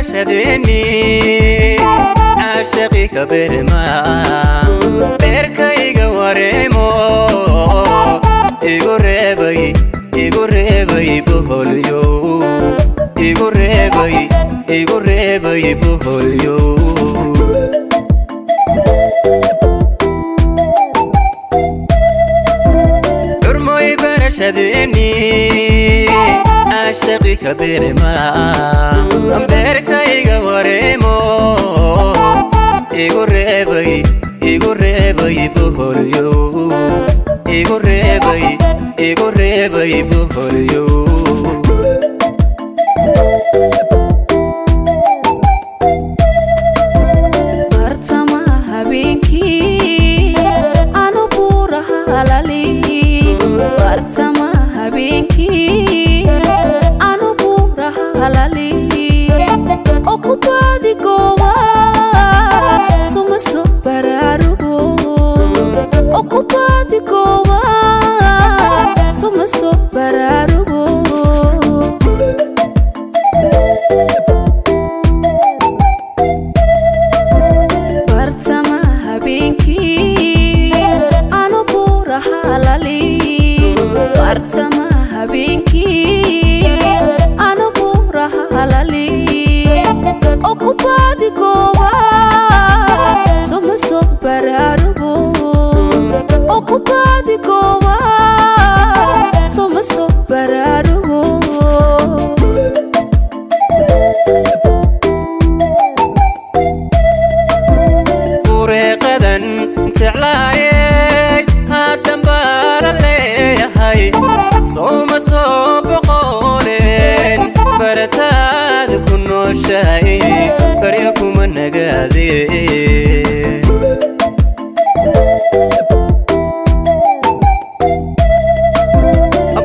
برشدني عاشقي كبرما بركي قواريمو إيقربي بهوليو إيقربي بهوليو حرمي برشدني عاشقي كبرما بركي قواريمو إيقربي بهوليو إيقربي بهوليو bartamaha habeenkii aanu buuraha halali bartamaha habeenkii aanu buuraha halali oo ku baadi gooba suma soo baraarugo oo ku baadi gooba suma soo baraarugo bartamaha habeenkii aanu buuraha halali bartamaha habeenkii aanu buuraha halali oo ku baadi gooba suma soo baraarugo oo ku baadi gooba suma soo baraarugo ورقدن جعلاي هادن بالليهاي صوم بقولين برتاد كنو شاي بريكم النقادي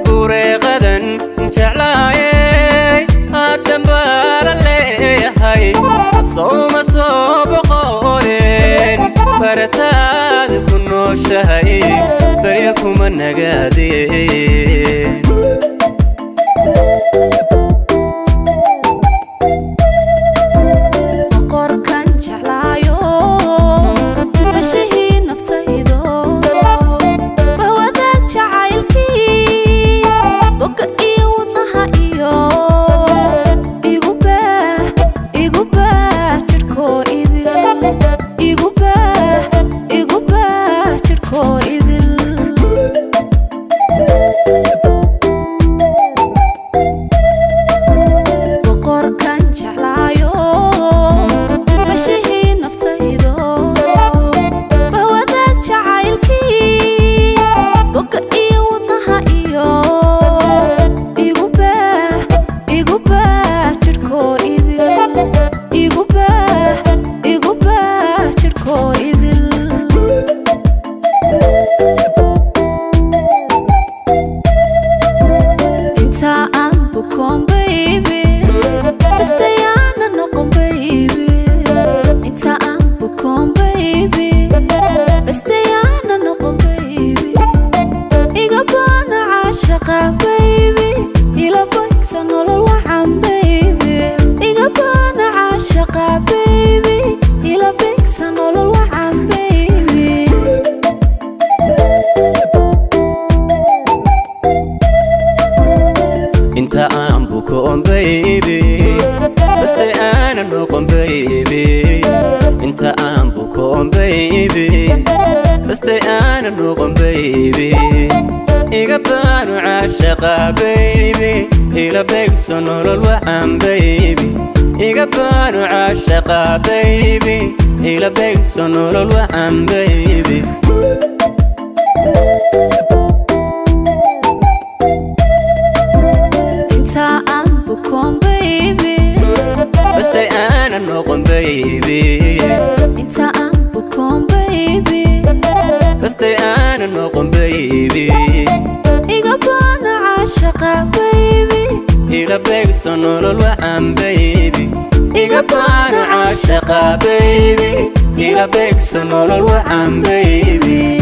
ورقدن جعلاي هادن بالليهاي صوم بقولين برتاد كنو شاي بريكم النقادي qorkan jeclaayo bashihii naftaydo bahwadaag jacaylkii boga iyo wadnaha iyo igu baah jidhkoo idil igu baah jidhkoo idil boqorkan jeclaayo bashihii naftaydo bahwadaag jacaylkii boga iyo wadnaha iyo igu baah jidhkoo idil igu baah jidhkoo idil inta aan bukoon baby bastayaana noqon baby inta aan bukoon baby bastayaana noqon baby iga baana caashaqa baby ila baygsa nolol wacan baby iga baana caashaqa baby ila baygsa nolol wacan baby انت عم بكون بيبي بس انا نقوم بيبي انت عم بكون بيبي بس انا نقوم بيبي يقبل عاشقة بيبي إلى بيك سنور الوعم بيبي يقبل عاشقة بيبي إلى بيك سنور الوعم بيبي inta aan bukoon baby بس انا نقوم بيبي inta aan bukoon baby بس انا نقوم بيبي iga baana caashaqa baby إلى بيك سنور الوعم بيبي يقبل عاشقة بيبي إلى بيك سنور الوعم بيبي